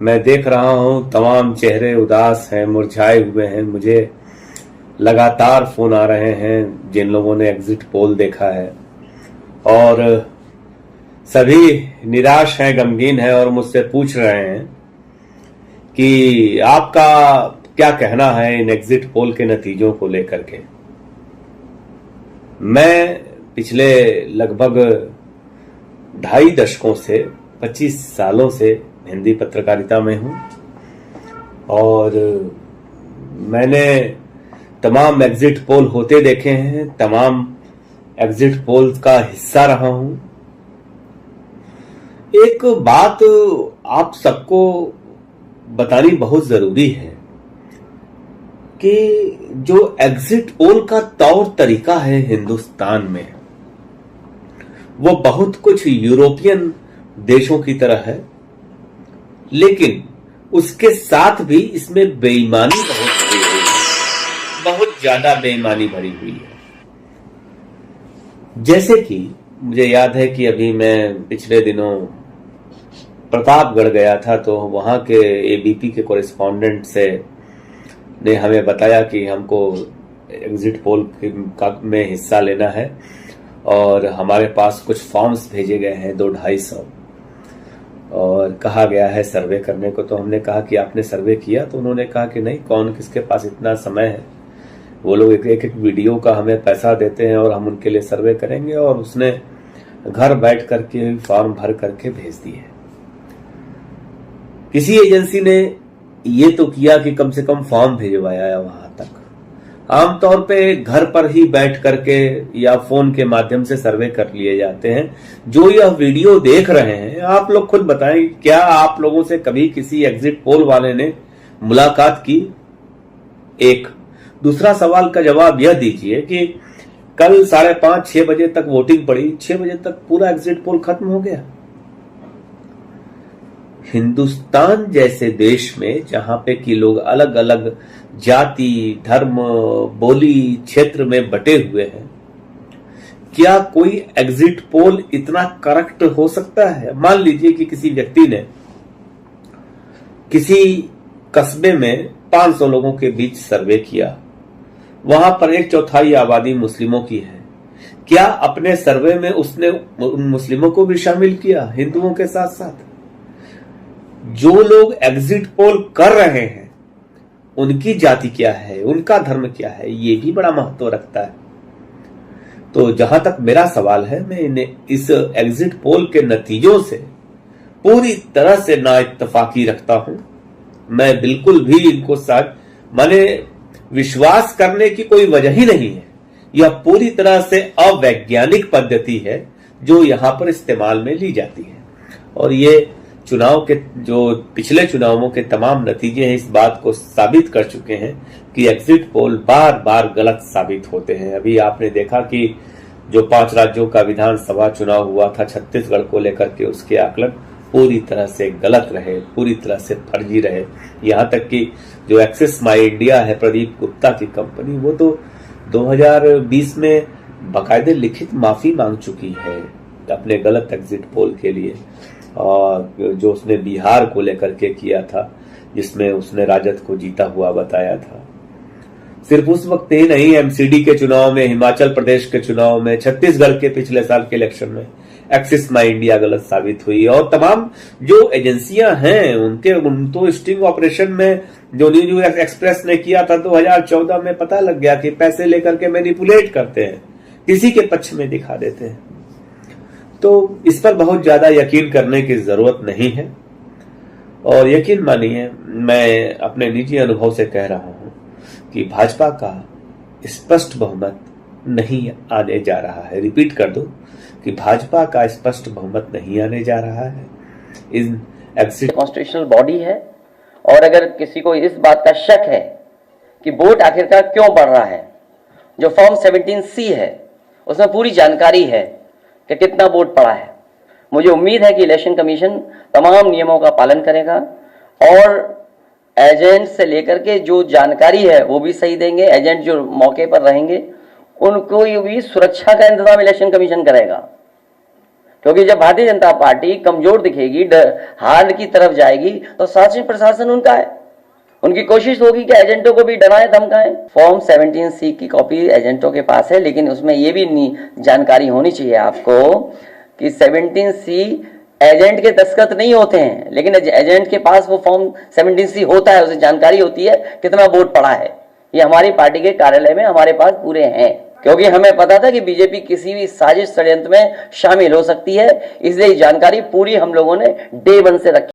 मैं देख रहा हूं तमाम चेहरे उदास हैं, मुरझाए हुए हैं। मुझे लगातार फोन आ रहे हैं जिन लोगों ने एग्जिट पोल देखा है, और सभी निराश हैं, गमगीन हैं और मुझसे पूछ रहे हैं कि आपका क्या कहना है इन एग्जिट पोल के नतीजों को लेकर के। मैं पिछले लगभग 2.5 दशकों से 25 सालों से हिंदी पत्रकारिता में हूं और मैंने तमाम एग्जिट पोल होते देखे हैं, तमाम एग्जिट पोल का हिस्सा रहा हूं। एक बात आप सबको बतानी बहुत जरूरी है कि जो एग्जिट पोल का तौर तरीका है हिंदुस्तान में, वो बहुत कुछ यूरोपियन देशों की तरह है, लेकिन उसके साथ भी इसमें बेईमानी बहुत भरी हुई है, बहुत ज्यादा बेईमानी भरी हुई है। जैसे कि मुझे याद है कि अभी मैं पिछले दिनों प्रतापगढ़ गया था, तो वहां के एबीपी के कॉरेस्पॉन्डेंट से ने हमें बताया कि हमको एग्जिट पोल में हिस्सा लेना है और हमारे पास कुछ फॉर्म्स भेजे गए हैं 200-250 और कहा गया है सर्वे करने को। तो हमने कहा कि आपने सर्वे किया? तो उन्होंने कहा कि नहीं, कौन किसके पास इतना समय है, वो लोग एक एक वीडियो का हमें पैसा देते हैं और हम उनके लिए सर्वे करेंगे। और उसने घर बैठ करके फॉर्म भर करके भेज दिए। किसी एजेंसी ने ये तो किया कि कम से कम फॉर्म भेजवाया वहां तक। आमतौर पे घर पर ही बैठ करके या फोन के माध्यम से सर्वे कर लिए जाते हैं। जो यह वीडियो देख रहे हैं, आप लोग खुद बताएं, क्या आप लोगों से कभी किसी एग्जिट पोल वाले ने मुलाकात की? एक दूसरा सवाल का जवाब यह दीजिए कि कल 5:30-6 बजे तक वोटिंग पड़ी, 6 बजे तक पूरा एग्जिट पोल खत्म हो गया। हिंदुस्तान जैसे देश में जहां पे कि लोग अलग अलग जाति, धर्म, बोली, क्षेत्र में बटे हुए हैं, क्या कोई एग्जिट पोल इतना करेक्ट हो सकता है? मान लीजिए कि किसी व्यक्ति ने किसी कस्बे में 500 लोगों के बीच सर्वे किया, वहां पर 1/4 आबादी मुस्लिमों की है। क्या अपने सर्वे में उसने उन मुस्लिमों को भी शामिल किया हिंदुओं के साथ साथ? जो लोग एग्जिट पोल कर रहे हैं उनकी जाति क्या है, उनका धर्म क्या है, ये भी बड़ा महत्व रखता है। तो जहां तक मेरा सवाल है, मैं इन्हें इस एग्जिट पोल के नतीजों से पूरी तरह से नाइत्तफाकी रखता हूं। मैं बिल्कुल भी इनको माने विश्वास करने की कोई वजह ही नहीं है। यह पूरी तरह से अवैज्ञानिक पद्धति है जो यहां पर इस्तेमाल में ली जाती है। और ये चुनाव के जो पिछले चुनावों के तमाम नतीजे हैं इस बात को साबित कर चुके हैं कि एग्जिट पोल बार बार गलत साबित होते हैं। अभी आपने देखा कि जो 5 राज्यों का विधानसभा चुनाव हुआ था छत्तीसगढ़ को लेकर के, उसके आकलन पूरी तरह से गलत रहे, पूरी तरह से फर्जी रहे। यहां तक कि जो एक्सिस माई इंडिया है प्रदीप गुप्ता की कंपनी, वो तो 2020 में बाकायदे लिखित माफी मांग चुकी है अपने गलत एग्जिट पोल के लिए। और जो उसने बिहार को लेकर के किया था, जिसमें उसने राजद को जीता हुआ बताया था। सिर्फ उस वक्त ही नहीं, एमसीडी के चुनाव में, हिमाचल प्रदेश के चुनाव में, छत्तीसगढ़ के पिछले साल के इलेक्शन में एक्सिस माई इंडिया गलत साबित हुई। और तमाम जो एजेंसियां हैं उन तो स्टिंग ऑपरेशन में जो न्यूज एक्सप्रेस ने किया था 2014 में, पता लग गया कि पैसे लेकर के मैनिपुलेट करते हैं, किसी के पक्ष में दिखा देते हैं। तो इस पर बहुत ज्यादा यकीन करने की जरूरत नहीं है। और यकीन मानिए, मैं अपने निजी अनुभव से कह रहा हूं कि भाजपा का स्पष्ट बहुमत नहीं आने जा रहा है। रिपीट कर दो कि भाजपा का स्पष्ट बहुमत नहीं आने जा रहा है। इन कॉन्स्टिट्यूशनल बॉडी है, और अगर किसी को इस बात का शक है कि वोट आखिरकार क्यों बढ़ रहा है, जो फॉर्म 17C है उसमें पूरी जानकारी है कि कितना वोट पड़ा है। मुझे उम्मीद है कि इलेक्शन कमीशन तमाम नियमों का पालन करेगा और एजेंट से लेकर के जो जानकारी है वो भी सही देंगे। एजेंट जो मौके पर रहेंगे उनको भी सुरक्षा का इंतजाम इलेक्शन कमीशन करेगा, क्योंकि जब भारतीय जनता पार्टी कमजोर दिखेगी, हार की तरफ जाएगी, तो शासन प्रशासन उनका है। उनकी कोशिश होगी कि एजेंटों को भी डराएं धमकाएं। फॉर्म 17C की कॉपी एजेंटों के पास है, लेकिन उसमें यह भी जानकारी होनी चाहिए आपको कि 17C एजेंट के दस्तखत नहीं होते हैं, लेकिन एजेंट के पास वो फॉर्म 17C होता है, उसे जानकारी होती है कितना वोट पड़ा है। ये हमारी पार्टी के कार्यालय में हमारे पास पूरे हैं, क्योंकि हमें पता था कि बीजेपी किसी भी साजिश षड्यंत्र में शामिल हो सकती है, इसलिए जानकारी पूरी हम लोगों ने डे 1 से रखी।